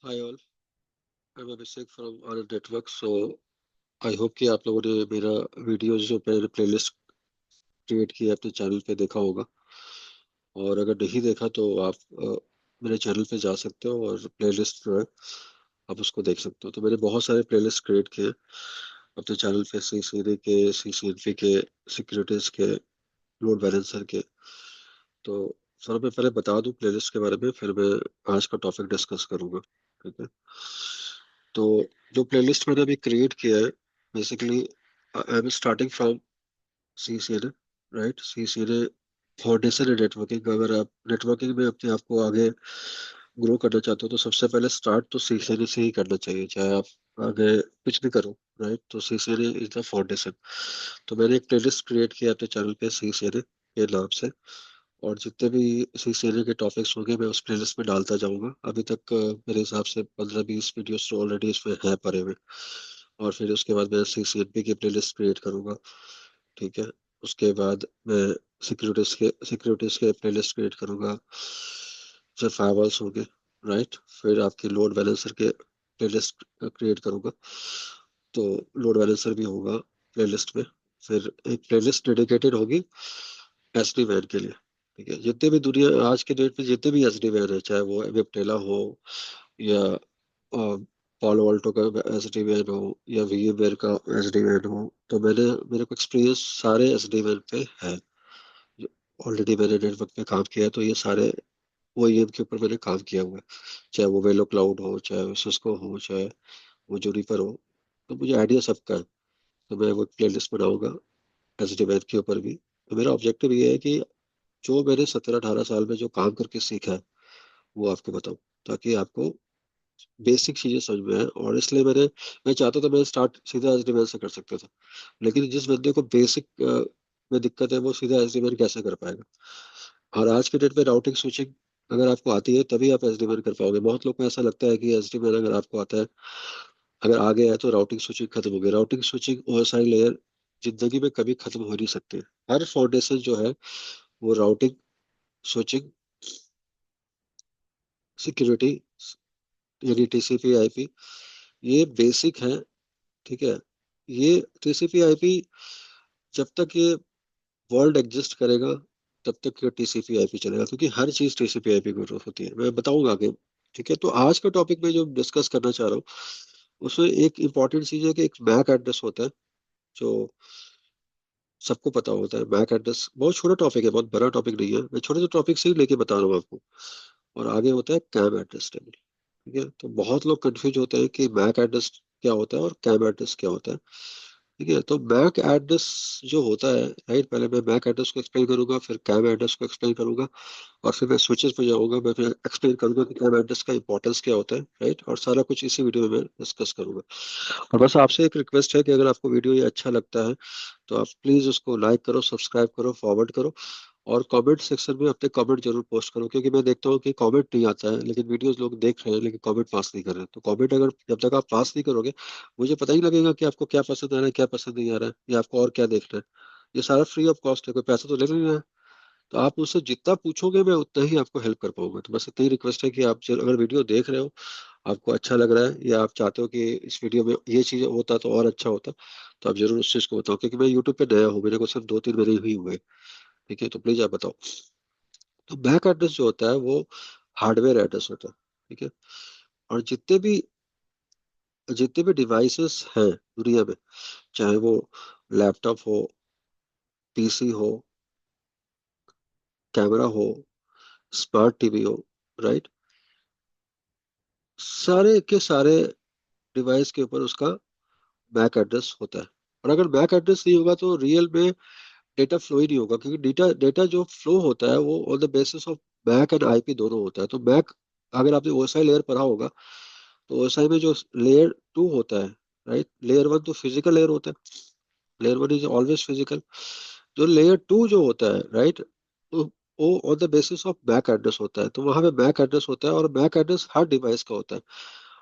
Hi all. I am Abhishek from Anand network. I hope कि आप लोगों ने मेरा वीडियो जो मैंने प्लेलिस्ट क्रिएट की है अपने चैनल पे देखा होगा। और अगर नहीं देखा तो आप मेरे चैनल पे जा सकते हो और प्लेलिस्ट जो है आप उसको देख सकते हो। तो मैंने बहुत सारे प्लेलिस्ट क्रिएट किए अपने चैनल पे, सी सीरी के, सी सी के, सिक्योरिटीज के, लोड बैलेंसर के। तो सर मैं पहले बता दूं प्लेलिस्ट के बारे में, फिर मैं आज का टॉपिक डिस्कस करूंगा। ठीक है। तो जो प्लेलिस्ट मैंने अभी क्रिएट किया है, basically I am starting from C C N, right. C C N foundation है नेटवर्किंग। अगर आप नेटवर्किंग में अपने आप को आगे ग्रो करना चाहते हो तो सबसे पहले स्टार्ट तो सी सी एन से ही करना चाहिए, चाहे आप आगे कुछ भी करो, राइट। तो C C N is the foundation. तो मैंने एक प्लेलिस्ट क्रिएट किया अपने चैनल पे, सी सी एन के नाम से। और जितने भी सी सी एन के टॉपिक्स होंगे मैं उस प्लेलिस्ट में डालता जाऊंगा। अभी तक मेरे हिसाब से 15-20 वीडियोस तो ऑलरेडी इसमें है पड़े हुए। और फिर उसके बाद मैं सी सी एन पी की प्लेलिस्ट क्रिएट करूंगा। ठीक है। उसके बाद मैं सिक्योरिटीज के प्लेलिस्ट क्रिएट करूंगा, फिर फायरवॉल्स होंगे, राइट। फिर आपके लोड बैलेंसर के प्लेलिस्ट क्रिएट करूंगा, तो लोड बैलेंसर भी होगा प्लेलिस्ट में। फिर एक प्लेलिस्ट डेडिकेटेड होगी एसडी वैन के लिए। ठीक है। जितने भी दुनिया आज के डेट में जितने भी एसडी वैन है, चाहे वो वेबटेला हो या पालो ऑल्टो का एसडी वैन हो या वीएमवेयर का एसडी वैन हो, तो मेरे को एक्सपीरियंस सारे एसडी वैन पे है। ऑलरेडी मैंने नेटवर्क पे काम किया है, तो ये सारे वो ईएम के ऊपर मैंने काम किया हुआ है। चाहे वो वेलो क्लाउड हो, चाहे वो सिस्को हो, चाहे वो जूनिपर हो। तो मुझे आइडिया सबका है। तो मैं वो प्लेलिस्ट बनाऊंगा एसडी वैन के ऊपर भी। तो मेरा ऑब्जेक्टिव ये है कि जो मैंने 17-18 साल में जो काम करके सीखा है वो आपको बताऊं, ताकि आपको बेसिक चीजें समझ में आए। और इसलिए मैं चाहता था मैं स्टार्ट सीधा एसडीएमएल से कर सकता था, लेकिन जिस बंदे को बेसिक में दिक्कत है वो सीधा एसडीएमएल कैसे कर पाएगा। और आज के डेट में राउटिंग स्विचिंग अगर आपको आती है तभी आप एसडीएमएल कर पाओगे। बहुत लोग को ऐसा लगता है कि एसडीएमएल अगर आपको आता है, अगर आ गया है तो राउटिंग स्विचिंग खत्म हो गई। राउटिंग स्विचिंग ओएसआई लेयर जिंदगी में कभी खत्म हो नहीं सकते। हर फाउंडेशन जो है वो राउटिंग स्विचिंग सिक्योरिटी यानी टीसीपी आईपी, ये बेसिक है। ठीक है। ये टीसीपी आईपी जब तक ये वर्ल्ड एग्जिस्ट करेगा तब तक ये टीसीपी आईपी चलेगा, क्योंकि हर चीज टीसीपी आईपी की ग्रोथ होती है। मैं बताऊंगा आगे। ठीक है। तो आज का टॉपिक में जो डिस्कस करना चाह रहा हूँ उसमें एक इम्पॉर्टेंट चीज है कि एक मैक एड्रेस होता है जो सबको पता होता है। मैक एड्रेस बहुत छोटा टॉपिक है, बहुत बड़ा टॉपिक नहीं है। मैं छोटे छोटे टॉपिक से ही लेके बता रहा हूँ आपको। और आगे होता है कैम एड्रेस टेबल। ठीक है। तो बहुत लोग कंफ्यूज होते हैं कि मैक एड्रेस क्या होता है और कैम एड्रेस क्या होता है। ठीक है। तो मैक एड्रेस जो होता है, राइट, पहले मैं मैक एड्रेस को एक्सप्लेन करूंगा, फिर कैम एड्रेस को एक्सप्लेन करूंगा, और फिर मैं स्विचेस पे जाऊंगा। मैं फिर एक्सप्लेन करूंगा कि कैम एड्रेस का इंपॉर्टेंस क्या होता है, राइट। और सारा कुछ इसी वीडियो में मैं डिस्कस करूंगा। और बस आपसे एक रिक्वेस्ट है कि अगर आपको वीडियो ये अच्छा लगता है तो आप प्लीज उसको लाइक करो, सब्सक्राइब करो, फॉरवर्ड करो। और कमेंट सेक्शन में अपने कमेंट जरूर पोस्ट करो, क्योंकि मैं देखता हूँ कि कमेंट नहीं आता है, लेकिन वीडियोस लोग देख रहे हैं लेकिन कमेंट पास नहीं कर रहे हैं। तो कमेंट अगर जब तक आप पास नहीं करोगे मुझे पता ही लगेगा कि आपको क्या पसंद आ रहा है, क्या पसंद नहीं आ रहा है, या आपको और क्या देखना है। ये सारा फ्री ऑफ कॉस्ट है, कोई पैसा तो ले नहीं रहा है। तो आप मुझसे जितना पूछोगे मैं उतना ही आपको हेल्प कर पाऊंगा। तो बस इतनी रिक्वेस्ट है कि आप अगर वीडियो देख रहे हो, आपको अच्छा लग रहा है, या आप चाहते हो कि इस वीडियो में ये चीज होता तो और अच्छा होता, तो आप जरूर उस चीज को बताओ, क्योंकि मैं यूट्यूब पे नया हूँ, मेरे को सिर्फ 2-3 महीने ही हुए। ठीक है। तो प्लीज आप बताओ। तो बैक एड्रेस जो होता है वो हार्डवेयर एड्रेस होता है। ठीक है। और जितने भी डिवाइसेस हैं दुनिया में, चाहे वो लैपटॉप हो, पीसी हो, कैमरा हो, स्मार्ट टीवी हो, राइट, सारे के सारे डिवाइस के ऊपर उसका मैक एड्रेस होता है। और अगर मैक एड्रेस नहीं होगा तो रियल में डेटा फ्लो ही नहीं होगा, क्योंकि डेटा डेटा जो फ्लो होता है वो on the basis of MAC and IP दोनों होता है। तो मैक, अगर आपने ओएसआई लेयर पढ़ा होगा, तो ओएसआई में जो लेयर 2 होता है, राइट, लेयर 1 तो फिजिकल लेयर होता है, लेयर 1 इज ऑलवेज फिजिकल। जो लेयर 2 जो होता है, राइट, तो वो on the basis of MAC address होता है। तो वहां पे मैक एड्रेस होता है, और मैक एड्रेस हर डिवाइस का होता है।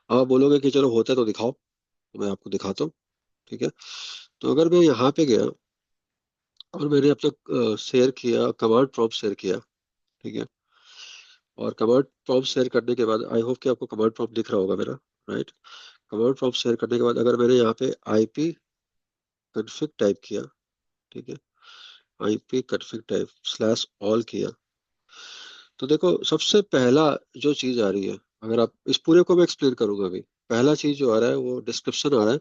आप बोलोगे कि चलो होता है तो दिखाओ, तो मैं आपको दिखाता हूँ। ठीक है। तो अगर मैं यहाँ पे गया और मैंने अब तक शेयर किया, कमांड प्रॉम्प्ट शेयर किया, ठीक है, और कमांड प्रॉम्प्ट शेयर करने के बाद आई होप कि आपको कमांड प्रॉम्प्ट दिख रहा होगा मेरा, राइट। कमांड प्रॉम्प्ट शेयर करने के बाद अगर मैंने यहाँ पे आईपी कॉन्फ़िग टाइप किया, ठीक है, IP config type slash all किया, तो देखो सबसे पहला जो चीज आ रही है, अगर आप इस पूरे को मैं एक्सप्लेन करूंगा अभी, पहला चीज जो आ रहा है वो डिस्क्रिप्शन आ रहा है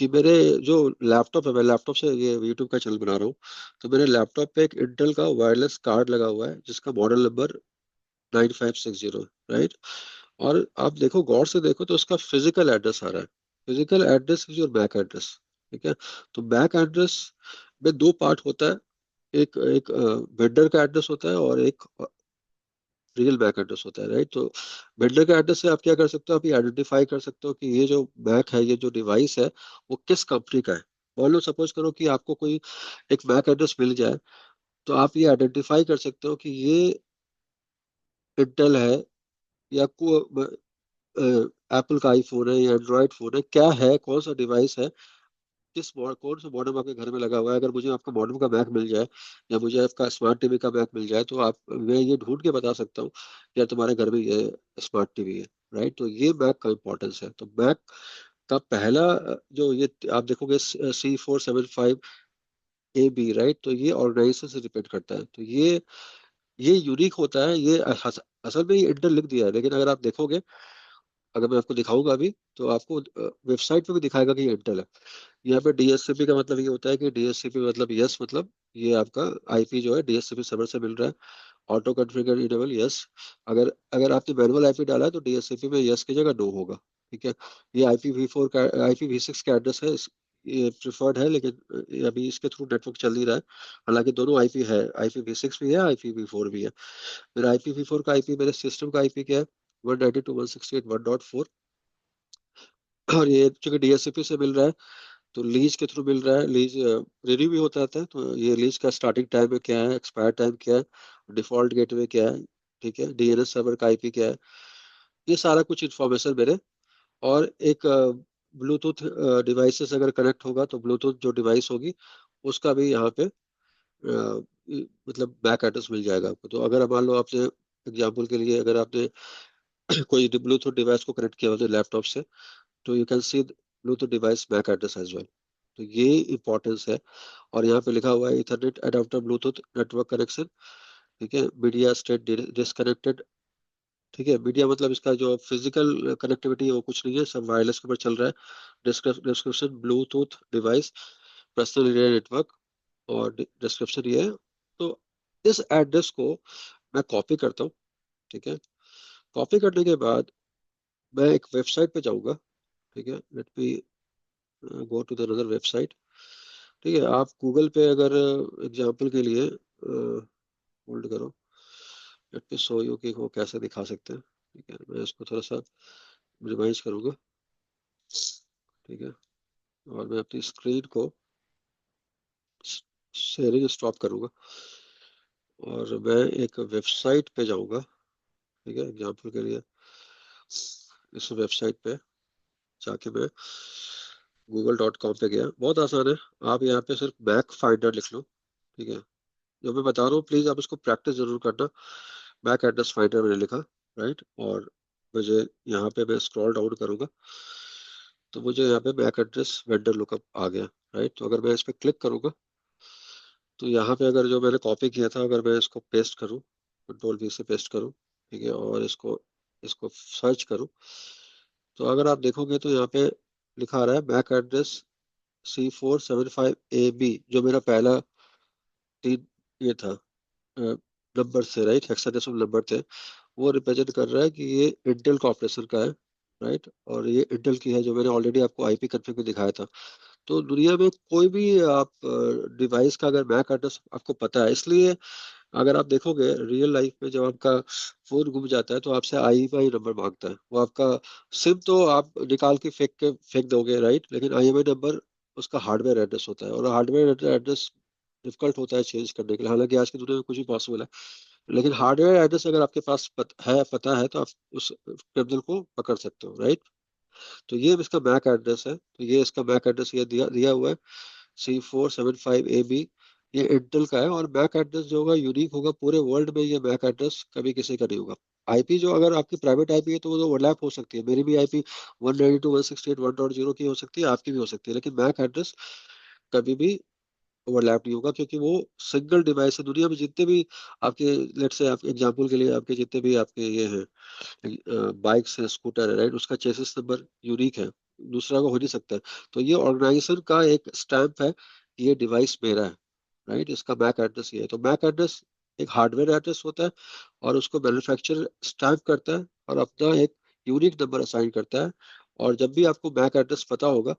कि मेरे जो लैपटॉप है, मैं लैपटॉप से ये यूट्यूब का चैनल बना रहा हूँ, तो मेरे लैपटॉप पे एक इंटेल का वायरलेस कार्ड लगा हुआ है जिसका मॉडल नंबर 9560, राइट। और आप देखो, गौर से देखो तो उसका फिजिकल एड्रेस आ रहा है, physical address is your back address, ठीक है। तो बैक एड्रेस में दो पार्ट होता है, एक एक वेंडर का एड्रेस होता है और एक रियल बैक एड्रेस होता है, राइट। तो वेंडर का एड्रेस से आप क्या कर सकते हो, आप ये आइडेंटिफाई कर सकते हो कि ये जो मैक है, ये जो डिवाइस है, वो किस कंपनी का है। मान लो सपोज करो कि आपको कोई एक मैक एड्रेस मिल जाए, तो आप ये आइडेंटिफाई कर सकते हो कि ये इंटेल है या एप्पल का आईफोन है या एंड्रॉयड फोन है, क्या है, कौन सा डिवाइस है, कौन सा मॉडल आपके घर में लगा हुआ है। अगर मुझे आपका मॉडल का मैक मिल जाए या मुझे आपका स्मार्ट टीवी का मैक मिल जाए, तो आप मैं ये ढूंढ के बता सकता हूँ कि यार तुम्हारे घर में ये स्मार्ट टीवी है, राइट। तो ये मैक का इंपॉर्टेंस है। तो मैक का पहला जो ये आप देखोगे C475AB, राइट, तो ये ऑर्गेनाइजेशन से डिपेंड करता है। तो ये यूनिक होता है, ये असल में ये इंटर लिख दिया है, लेकिन अगर आप देखोगे, अगर मैं आपको दिखाऊंगा अभी, तो आपको वेबसाइट पे भी दिखाएगा कि ये इंटेल है। यहाँ पे डीएससीपी का मतलब ये होता है कि डीएससीपी मतलब यस, मतलब ये आपका आईपी जो है डीएससीपी सर्वर से मिल रहा है। ऑटो कॉन्फ़िगर इनेबल यस, अगर अगर आपने मैनुअल आईपी डाला है तो डीएससीपी में यस की जगह नो होगा, ठीक है। ये IPv4 का IPv6 का एड्रेस है, ये प्रिफर्ड है, लेकिन ये अभी इसके थ्रू नेटवर्क चल नहीं रहा है। हालांकि दोनों आईपी है, IPv6 भी है, IPv4 भी है। मेरा IPv4 का आईपी, मेरे सिस्टम का आईपी क्या है, 192.168.1.4। और ये चूंकि डीएससीपी से मिल रहा है, तो लीज के थ्रू मिल रहा है, लीज रिन्यू भी होता रहता है, तो ये लीज का स्टार्टिंग टाइम में क्या है, एक्सपायर टाइम क्या है, डिफॉल्ट गेटवे क्या है, ठीक है, डीएनएस सर्वर का आईपी क्या है, ये सारा कुछ इन्फॉर्मेशन मेरे। और एक ब्लूटूथ डिवाइसेस अगर कनेक्ट होगा, तो ब्लूटूथ जो डिवाइस होगी उसका भी यहाँ पे मतलब बैक एड्रेस मिल जाएगा आपको। तो अगर मान लो आपने, एग्जाम्पल के लिए, अगर आपने कोई ब्लूटूथ डिवाइस को कनेक्ट किया हो लैपटॉप से, तो you can see Bluetooth device back address as well. तो ये इंपॉर्टेंस है। और यहाँ पे लिखा हुआ है Ethernet adapter Bluetooth network connection, ठीक है, मीडिया स्टेट डिस्कनेक्टेड, ठीक है। मीडिया मतलब इसका जो फिजिकल कनेक्टिविटी है वो कुछ नहीं है, सब वायरलेस के ऊपर चल रहा है। Description Bluetooth device personal area network, और डिस्क्रिप्शन ये है। तो इस एड्रेस को मैं कॉपी करता हूँ, ठीक है। कॉपी करने के बाद मैं एक वेबसाइट पे जाऊंगा, ठीक है, let me go to the another website, ठीक है। आप गूगल पे अगर एग्जांपल के लिए होल्ड करो, लेट मी शो यू कि वो कैसे दिखा सकते हैं, ठीक है। मैं इसको थोड़ा सा रिवाइज करूंगा, ठीक है, और मैं अपनी स्क्रीन को शेयरिंग स्टॉप करूंगा और मैं एक वेबसाइट पे जाऊंगा, ठीक है। एग्जांपल के लिए इस वेबसाइट पे जाके मैं google.com पे गया, बहुत आसान है। आप यहाँ पे सिर्फ बैक फाइंडर लिख लो, ठीक है। जो मैं बता रहा हूँ प्लीज आप इसको प्रैक्टिस जरूर करना। बैक एड्रेस फाइंडर मैंने लिखा, राइट, और मुझे यहाँ पे मैं स्क्रॉल डाउन करूंगा, तो मुझे यहाँ पे बैक एड्रेस वेंडर लुकअप आ गया, राइट। तो अगर मैं इस पर क्लिक करूंगा, तो यहाँ पे अगर जो मैंने कॉपी किया था, अगर मैं इसको पेस्ट करूँ, कंट्रोल V से पेस्ट करूँ, ठीक है, और इसको इसको सर्च करूँ, तो अगर आप देखोगे तो यहाँ पे लिखा आ रहा है बैक एड्रेस C475AB, जो मेरा पहला तीन ये था नंबर से, राइट, हेक्साडेसिमल नंबर थे, वो रिप्रेजेंट कर रहा है कि ये इंटेल कॉर्पोरेशन का है, राइट। और ये इंटेल की है, जो मैंने ऑलरेडी आपको आईपी कॉन्फ़िग में दिखाया था। तो दुनिया में कोई भी आप डिवाइस का अगर मैक एड्रेस आपको पता है, इसलिए अगर आप देखोगे रियल लाइफ में जब आपका फोन गुम जाता है, तो आपसे IMEI नंबर मांगता है। वो आपका सिम तो आप निकाल के फेंक दोगे, राइट, लेकिन IMEI नंबर उसका हार्डवेयर एड्रेस होता है, और हार्डवेयर एड्रेस डिफिकल्ट होता है चेंज करने के लिए। हालांकि आज की दुनिया में कुछ भी पॉसिबल है, लेकिन हार्डवेयर एड्रेस अगर आपके पास पता है, तो आप उस क्रिमिनल को पकड़ सकते हो, राइट। तो ये इसका मैक एड्रेस है, तो ये इसका मैक एड्रेस ये दिया दिया हुआ है, C475AB। ये इंटेल का है, और मैक एड्रेस जो होगा यूनिक होगा, पूरे वर्ल्ड में ये मैक एड्रेस कभी किसी का नहीं होगा। आईपी जो अगर आपकी प्राइवेट आईपी है तो वो तो ओवरलैप हो सकती है, मेरी भी आईपी 192.168.1.0 की हो सकती है, आपकी भी हो सकती है, लेकिन मैक एड्रेस कभी भी ओवरलैप नहीं होगा, क्योंकि वो सिंगल डिवाइस है। दुनिया में जितने भी आपके, लेट्स से आप एग्जांपल के लिए, आपके जितने भी आपके ये हैं बाइक्स है, स्कूटर है, राइट, उसका चेसिस नंबर यूनिक है, दूसरा को हो नहीं सकता है। तो ये ऑर्गेनाइजेशन का एक स्टैंप है कि ये डिवाइस मेरा है, राइट, इसका मैक एड्रेस ये है। तो मैक एड्रेस एक हार्डवेयर एड्रेस होता है, और उसको मैन्युफैक्चरर स्टैंप करता है और अपना एक यूनिक नंबर असाइन करता है। और जब भी आपको मैक एड्रेस पता होगा,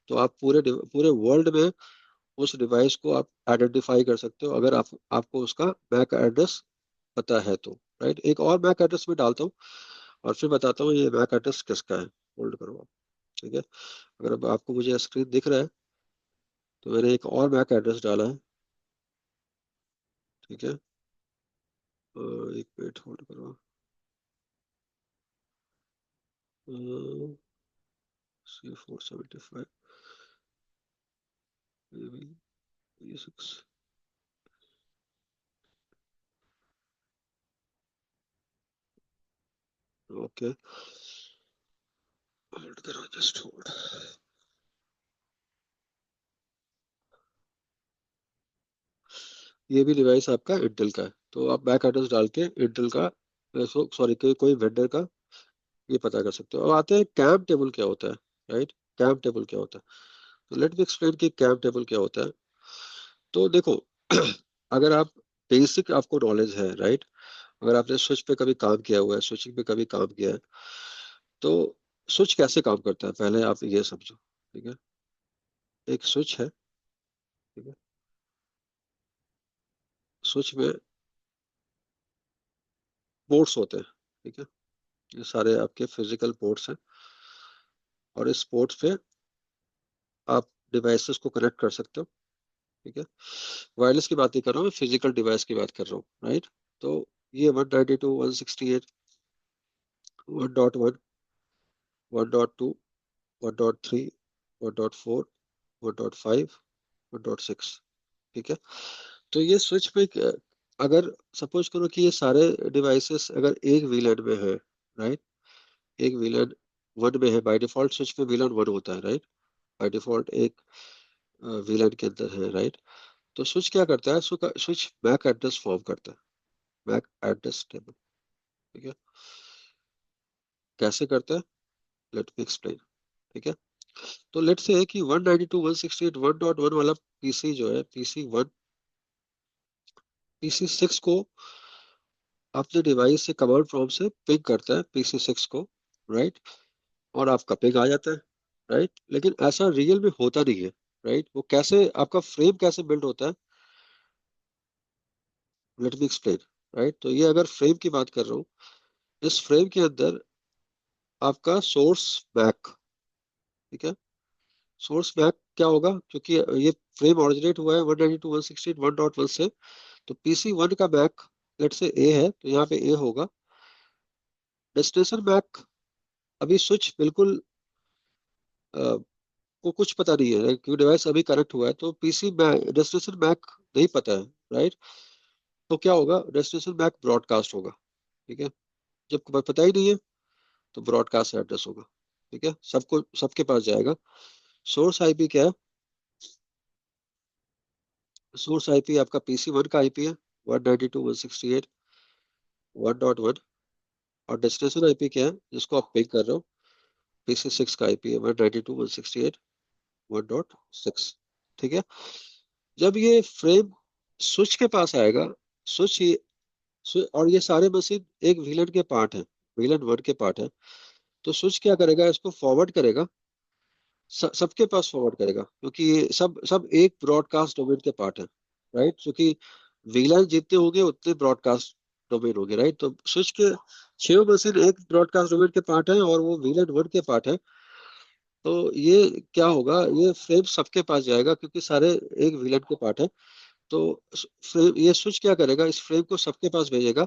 तो आप पूरे वर्ल्ड में उस डिवाइस को आप आइडेंटिफाई कर सकते हो, अगर आपको उसका मैक एड्रेस पता है तो, राइट। एक और मैक एड्रेस में डालता हूँ और फिर बताता हूँ ये मैक एड्रेस किसका है। होल्ड करो आप, ठीक है। अगर अब आपको मुझे स्क्रीन दिख रहा है, तो मैंने एक और मैक एड्रेस डाला है, ठीक है। एक मिनट होल्ड करो। 475 सिक्स, ओके, होल्ड करो, जस्ट होल्ड। ये भी डिवाइस आपका इंटेल का है, तो आप बैक एड्रेस डाल के इंटेल का, सॉरी, कोई वेंडर का ये पता कर सकते हो। अब आते हैं कैम टेबल क्या होता है, राइट। कैम टेबल क्या होता है, तो लेट मी एक्सप्लेन कि कैम टेबल क्या होता है। तो देखो, अगर आप बेसिक आपको नॉलेज है, राइट, अगर आपने स्विच पे कभी काम किया हुआ है, स्विचिंग पे कभी काम किया है, तो स्विच कैसे काम करता है पहले आप ये समझो, ठीक है। एक स्विच है, ठीक है। स्विच में पोर्ट्स होते हैं, ठीक है। ये सारे आपके फिजिकल पोर्ट्स हैं, और इस पोर्ट्स पे आप डिवाइसेस को कनेक्ट कर सकते हो, ठीक है। वायरलेस की बात नहीं कर रहा हूँ, मैं फिजिकल डिवाइस की बात कर रहा हूँ, राइट। तो ये 192.168, 1.1, 1.2, 1.3, 1.4, 1.5, 1.6, ठीक है। तो ये स्विच पे अगर सपोज करो कि ये सारे डिवाइसेस अगर एक वीलैन में है, राइट, एक वीलैन वन में है, बाय डिफॉल्ट स्विच पे वीलैन वन होता है, राइट, बाय डिफॉल्ट एक वीलैन के अंदर है, राइट। तो स्विच क्या करता है, स्विच मैक एड्रेस फॉर्म करता है, मैक एड्रेस टेबल, ठीक है। कैसे करता है, लेट मी एक्सप्लेन, ठीक है। तो लेट से है कि 192.168.1.1 वाला पीसी जो है, पीसी वन पीसी सिक्स को अपने डिवाइस से कमांड प्रॉम्प्ट से पिंग करता है पीसी सिक्स को, राइट, और आपका पिंग आ जाता है, राइट। लेकिन ऐसा रियल में होता नहीं है, राइट। वो कैसे, आपका फ्रेम कैसे बिल्ड होता है, लेट मी एक्सप्लेन, राइट। तो ये अगर फ्रेम की बात कर रहा हूँ, इस फ्रेम के अंदर आपका सोर्स मैक, ठीक है। सोर्स मैक क्या होगा, क्योंकि ये फ्रेम ऑरिजिनेट हुआ है 192.168.1.1 से, तो पीसी वन का मैक लेट से ए है, तो यहाँ पे ए होगा। डेस्टिनेशन मैक, अभी स्विच बिल्कुल को कुछ पता नहीं है, क्योंकि डिवाइस अभी कनेक्ट हुआ है, तो पीसी मैक डेस्टिनेशन मैक नहीं पता है, राइट। तो क्या होगा, डेस्टिनेशन मैक ब्रॉडकास्ट होगा, ठीक है। जब पता ही नहीं है, तो ब्रॉडकास्ट एड्रेस होगा, ठीक है, सबको सबके पास जाएगा। सोर्स आईपी क्या है, सोर्स आईपी आपका पीसी वन का आईपी है 192.168.1.1, और डेस्टिनेशन आईपी क्या है जिसको आप पिंग कर रहे हो, पीसी सिक्स का आईपी है 192.168.1.6, ठीक है। जब ये फ्रेम स्विच के पास आएगा, स्विच ये और ये सारे मशीन एक विलन के पार्ट है, विलन वन के पार्ट है, तो स्विच क्या करेगा, इसको फॉरवर्ड करेगा, सबके पास फॉरवर्ड करेगा, क्योंकि ये सब सब एक ब्रॉडकास्ट डोमेन के पार्ट है, राइट। क्योंकि वीलैन जितने होंगे उतने ब्रॉडकास्ट डोमेन होंगे, राइट। तो स्विच के छह मशीन एक ब्रॉडकास्ट डोमेन के पार्ट है, और वो वीलैन वन के पार्ट है। तो ये क्या होगा, ये फ्रेम सबके पास जाएगा, क्योंकि सारे एक वीलैन के पार्ट है। तो फ्रेम, ये स्विच क्या करेगा, इस फ्रेम को सबके पास भेजेगा,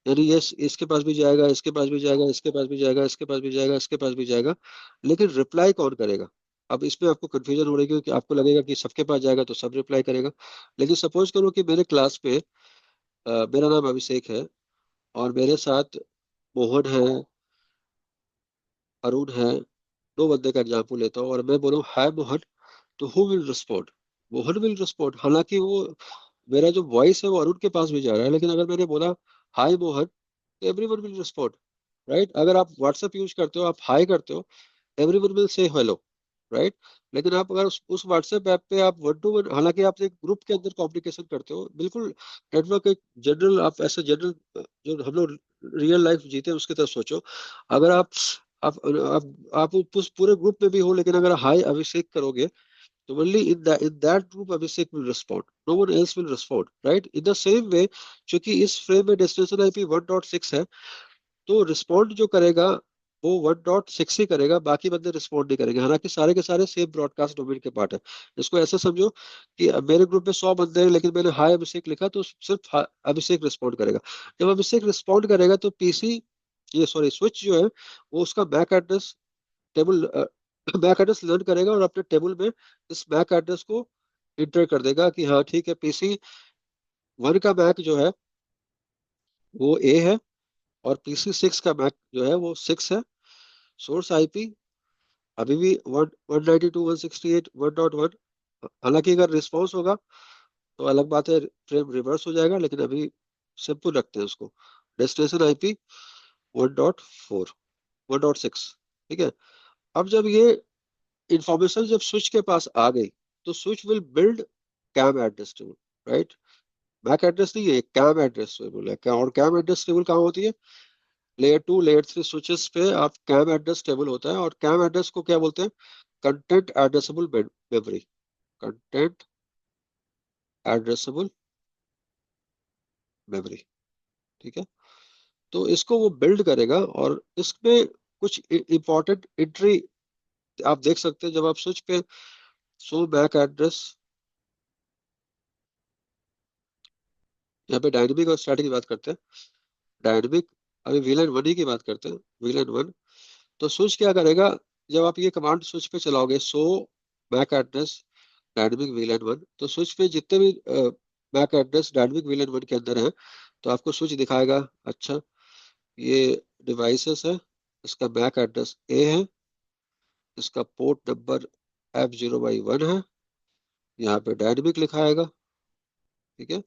यानी ये इसके पास भी जाएगा, इसके पास भी जाएगा, इसके पास भी जाएगा, इसके पास भी जाएगा, इसके पास भी जाएगा, लेकिन रिप्लाई कौन करेगा। अब इसमें आपको कंफ्यूजन हो रही है, क्योंकि आपको लगेगा कि सबके पास जाएगा तो सब रिप्लाई करेगा, लेकिन सपोज करो कि मेरे क्लास पे मेरा नाम अभिषेक है, और मेरे साथ मोहन है, अरुण है, दो बंदे का एग्जाम्पल लेता हूँ, और मैं बोलूँ हाय मोहन, तो who will respond? Mohan will respond, हालांकि वो मेरा जो वॉइस है वो अरुण के पास भी जा रहा है, लेकिन अगर मैंने बोला हाय मोहन, तो एवरीवन विल रिस्पॉन्ड, राइट? अगर आप व्हाट्सएप यूज करते हो, आप हाय करते हो, everyone will say hello, right? लेकिन आप अगर उस व्हाट्सएप ऐप पे आप वन टू वन, हालांकि आप एक ग्रुप के अंदर कम्युनिकेशन करते हो, बिल्कुल नेटवर्क एक जनरल, आप ऐसे जनरल जो हम लोग रियल लाइफ जीते हैं उसकी तरफ सोचो। अगर आप उस पूरे ग्रुप में भी हो, लेकिन अगर हाय अभिषेक करोगे, तो only in that group Abhishek will respond, no one else will respond, right? In the same way, क्योंकि इस फ्रेम में डेस्टिनेशन आईपी 1.6 है, तो रिस्पॉन्ड जो करेगा वो 1.6 ही करेगा, बाकी बंदे रिस्पॉन्ड नहीं करेंगे, हालांकि सारे के सारे सेम ब्रॉडकास्ट डोमेन के पार्ट है। इसको ऐसे समझो कि अब मेरे ग्रुप में 100 बंदे हैं, लेकिन मैंने हाय अभिषेक लिखा, तो सिर्फ अभिषेक रिस्पॉन्ड करेगा। जब अभिषेक रिस्पॉन्ड करेगा तो पीसी, ये सॉरी स्विच जो है, वो उसका MAC address table MAC address learn करेगा, और अपने टेबल में इस मैक एड्रेस को इंटर कर देगा कि हाँ ठीक है, पीसी वन का मैक जो है वो ए है, और पीसी सिक्स का मैक जो है वो सिक्स है। सोर्स आईपी अभी भी 192.168.1.1, हालांकि अगर रिस्पॉन्स होगा तो अलग बात है, फ्रेम रिवर्स हो जाएगा, लेकिन अभी सिंपल रखते हैं उसको। डेस्टिनेशन आईपी 1.4, 1.6, ठीक है। अब जब ये इंफॉर्मेशन जब स्विच के पास आ गई, तो switch will build CAM address table, right? MAC address नहीं है, कैम एड्रेस टेबल है। और कैम एड्रेस टेबल कहाँ होती है? लेयर 2 लेयर 3 स्विचेस पे आप कैम एड्रेस टेबल होता है, और कैम एड्रेस को क्या बोलते हैं? Content addressable memory, content addressable memory, ठीक है। तो इसको वो बिल्ड करेगा, और इसमें कुछ इंपॉर्टेंट एंट्री आप देख सकते हैं जब आप स्विच पे सो मैक एड्रेस, यहाँ पे डायनेमिक और स्टैटिक की बात करते हैं। डायनेमिक, अभी वीलन वन ही की बात करते हैं, वीलन वन। तो स्विच क्या करेगा? जब आप ये कमांड स्विच पे चलाओगे, show MAC address dynamic VLAN one, तो स्विच पे जितने भी MAC address dynamic VLAN one के अंदर है, तो आपको स्विच दिखाएगा, अच्छा ये डिवाइसेस है, इसका मैक एड्रेस ए है, इसका पोर्ट नंबर F0/1 है, यहाँ पे डायनेमिक लिखाएगा, ठीक है।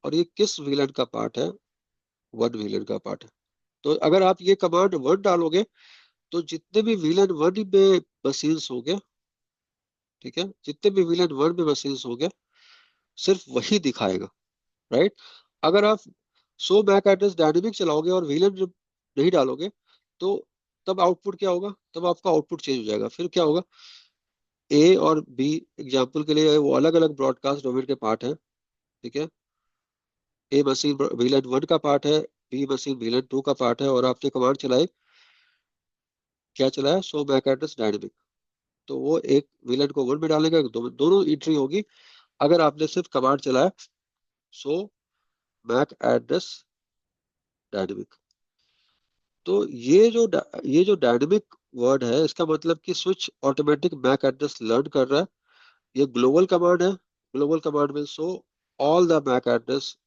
और ये किस विलन का पार्ट है? वन विलन का पार्ट है। तो अगर आप ये कमांड वन डालोगे, तो जितने भी विलन वन में मशीन्स होंगे, ठीक है, जितने भी विलन वन में मशीन्स होंगे, सिर्फ वही दिखाएगा, राइट? अगर आप सो मैक एड्रेस डायनेमिक चलाओगे और विलन नहीं डालोगे, तो तब आउटपुट क्या होगा? तब आपका आउटपुट चेंज हो जाएगा। फिर क्या होगा? ए और बी, एग्जाम्पल के लिए वो अलग अलग ब्रॉडकास्ट डोमेन के पार्ट है, ठीक है। ए मशीन विलन वन का पार्ट है, बी मशीन विलन टू का पार्ट है, और आपने कमांड चलाई, क्या चलाया? सो मैक एड्रेस डायनेमिक, तो वो एक विलन को वन में डालेगा, दोनों एंट्री होगी। अगर आपने सिर्फ कमांड चलाया सो मैक एड्रेस डायनेमिक, तो ये जो डायनेमिक वर्ड है, इसका मतलब कि switch automatic MAC address learn कर रहा है। ये ग्लोबल कमांड है। ग्लोबल कमांड में show all the MAC address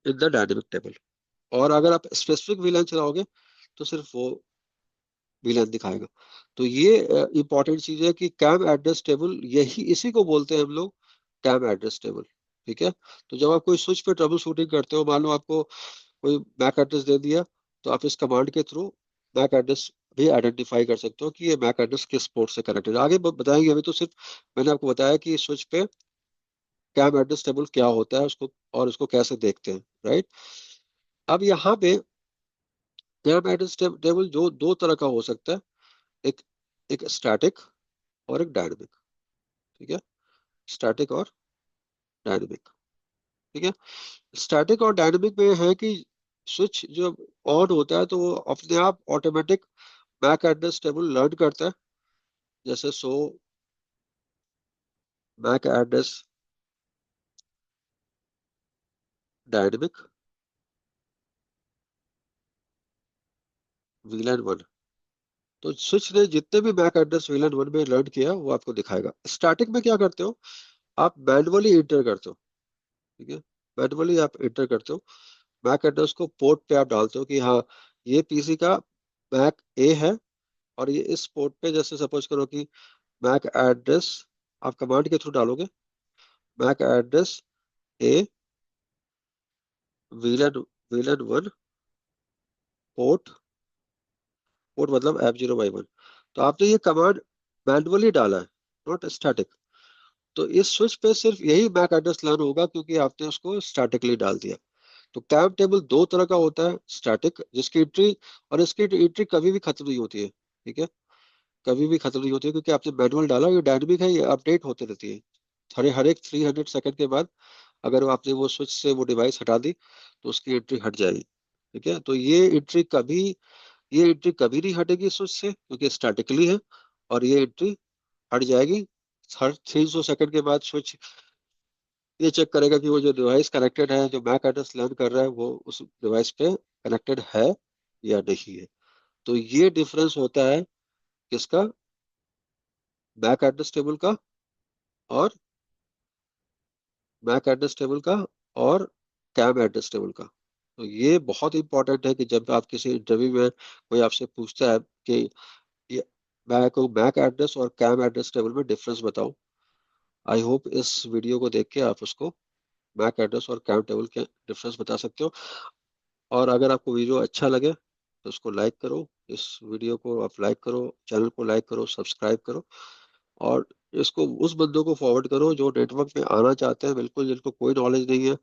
in the dynamic table, और अगर आप स्पेसिफिक विलन चलाओगे, तो सिर्फ वो विलन दिखाएगा। तो ये इंपॉर्टेंट चीज है कि कैम एड्रेस टेबल, यही इसी को बोलते हैं हम लोग कैम एड्रेस टेबल, ठीक है। तो जब आप कोई स्विच पे ट्रबल शूटिंग करते हो, मान लो आपको कोई मैक एड्रेस दे दिया, तो आप इस कमांड के थ्रू मैक एड्रेस भी आइडेंटिफाई कर सकते हो कि ये मैक एड्रेस किस पोर्ट से कनेक्टेड है। आगे बताएंगे, अभी तो सिर्फ मैंने आपको बताया कि स्विच पे कैम एड्रेस टेबल क्या होता है उसको, और उसको कैसे देखते हैं, राइट? अब यहाँ पे कैम एड्रेस टेबल जो दो तरह का हो सकता है, एक एक स्टैटिक और एक डायनेमिक, ठीक है। स्टैटिक और डायनेमिक, ठीक है। स्टैटिक और डायनेमिक में है कि स्विच जो ऑन होता है, तो वो अपने आप automatic MAC address table learn करता है, जैसे show MAC address dynamic VLAN one, तो स्विच ने जितने भी मैक एड्रेस वीलन वन में लर्न किया वो आपको दिखाएगा। स्टैटिक में क्या करते हो? आप मैनुअली इंटर करते हो, ठीक है। मैनुअली आप इंटर करते हो मैक एड्रेस को, पोर्ट पे आप डालते हो कि हाँ ये पीसी का मैक ए है, और ये इस पोर्ट पे, जैसे सपोज करो कि मैक एड्रेस आप कमांड के थ्रू डालोगे, MAC address A VLAN VLAN one port, port मतलब F0Y1। तो आपने ये कमांड मैन्युअली डाला है, नॉट स्टैटिक। तो इस स्विच पे सिर्फ यही मैक एड्रेस लर्न होगा क्योंकि आपने उसको स्टैटिकली डाल दिया। तो कैम टेबल दो तरह का होता है, स्टैटिक जिसकी एंट्री, और इसकी एंट्री कभी भी खत्म नहीं होती है, ठीक है, कभी भी खत्म नहीं होती है क्योंकि आपने मैनुअल डाला, ये डायनेमिक है, ये अपडेट होते रहती है। हर एक 300 सेकंड के बाद अगर वो आपने वो स्विच से वो डिवाइस हटा दी तो उसकी एंट्री हट जाएगी, ठीक है। तो ये एंट्री कभी नहीं हटेगी स्विच से क्योंकि स्टैटिकली है, और ये एंट्री हट जाएगी हर 300 सेकंड के बाद। स्विच ये चेक करेगा कि वो जो डिवाइस कनेक्टेड है, जो मैक एड्रेस लर्न कर रहा है, वो उस डिवाइस पे कनेक्टेड है या नहीं है। तो ये डिफरेंस होता है किसका, मैक एड्रेस टेबल का, और मैक एड्रेस टेबल का, और कैम एड्रेस टेबल का। तो ये बहुत इंपॉर्टेंट है कि जब आप किसी इंटरव्यू में कोई आपसे पूछता है कि ये मैक एड्रेस और कैम एड्रेस टेबल में डिफरेंस बताओ, आई होप इस वीडियो को देख के आप उसको मैक एड्रेस और कैम टेबल के डिफरेंस बता सकते हो। और अगर आपको वीडियो अच्छा लगे तो उसको लाइक करो, इस वीडियो को आप लाइक करो, चैनल को लाइक करो, सब्सक्राइब करो, और इसको उस बंदों को फॉरवर्ड करो जो नेटवर्क में आना चाहते हैं, बिल्कुल जिनको कोई नॉलेज नहीं है,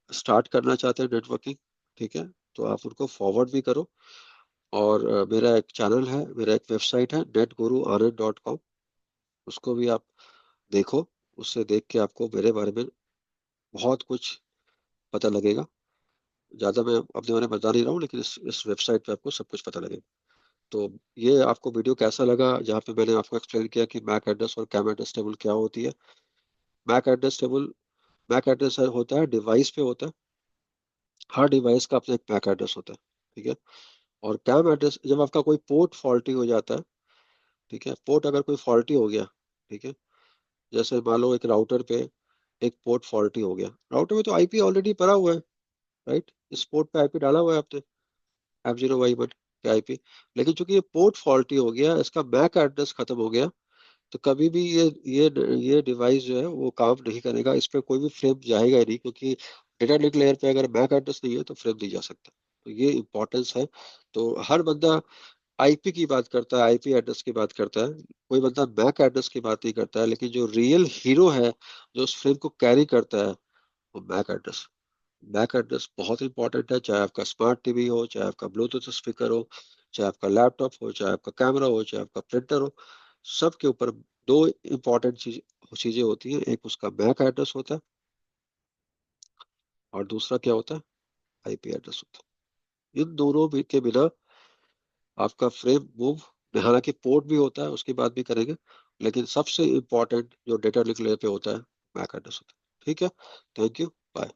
स्टार्ट करना चाहते हैं नेटवर्किंग, ठीक है। तो आप उनको फॉरवर्ड भी करो। और मेरा एक चैनल है, मेरा एक वेबसाइट है netguruanand.com, उसको भी आप देखो। उससे देख के आपको मेरे बारे में बहुत कुछ पता लगेगा। ज्यादा मैं अपने बारे में बता नहीं रहा हूँ, लेकिन इस वेबसाइट पे आपको सब कुछ पता लगेगा। तो ये आपको वीडियो कैसा लगा, जहाँ पे मैंने आपको एक्सप्लेन किया कि मैक एड्रेस और कैम एड्रेस टेबल क्या होती है। MAC address table, MAC address होता है डिवाइस पे होता है, हर डिवाइस का अपना एक मैक एड्रेस होता है, ठीक है। और कैम एड्रेस जब आपका कोई पोर्ट फॉल्टी हो जाता है, ठीक है, पोर्ट अगर कोई फॉल्टी हो गया, ठीक है, जैसे मान लो एक राउटर पे एक पोर्ट फॉल्टी हो गया, राउटर में तो आईपी ऑलरेडी पड़ा हुआ है, राइट, इस पोर्ट पे आईपी डाला हुआ है आपने, F0Y1 के आईपी। लेकिन चूंकि ये पोर्ट फॉल्टी हो गया, इसका मैक एड्रेस खत्म हो गया, तो कभी भी ये डिवाइस जो है वो काम नहीं करेगा, इस पे कोई भी फ्रेम जाएगा ही नहीं, क्योंकि डेटा लिंक लेयर पे अगर मैक एड्रेस नहीं है तो फ्रेम नहीं जा सकता। तो ये इंपॉर्टेंस है। तो हर बंदा आईपी की बात करता है, आईपी एड्रेस की बात करता है, कोई बंदा मैक एड्रेस की बात नहीं करता है, लेकिन जो रियल हीरो है, जो उस फ्रेम को कैरी करता है, वो मैक एड्रेस। मैक एड्रेस बहुत इंपॉर्टेंट है, चाहे आपका स्मार्ट टीवी हो, चाहे आपका ब्लूटूथ स्पीकर हो, चाहे आपका लैपटॉप हो, चाहे आपका कैमरा हो, चाहे आपका प्रिंटर हो, सबके ऊपर दो इंपॉर्टेंट चीजें होती हैं, एक उसका मैक एड्रेस होता है, और दूसरा क्या होता है, आईपी एड्रेस होता है। इन दोनों के बिना आपका फ्रेम मूव, हालांकि पोर्ट भी होता है, उसकी बात भी करेंगे, लेकिन सबसे इंपॉर्टेंट जो डेटा लिंक लेयर पे होता है, मैक एड्रेस होता है, ठीक है। Thank you, bye.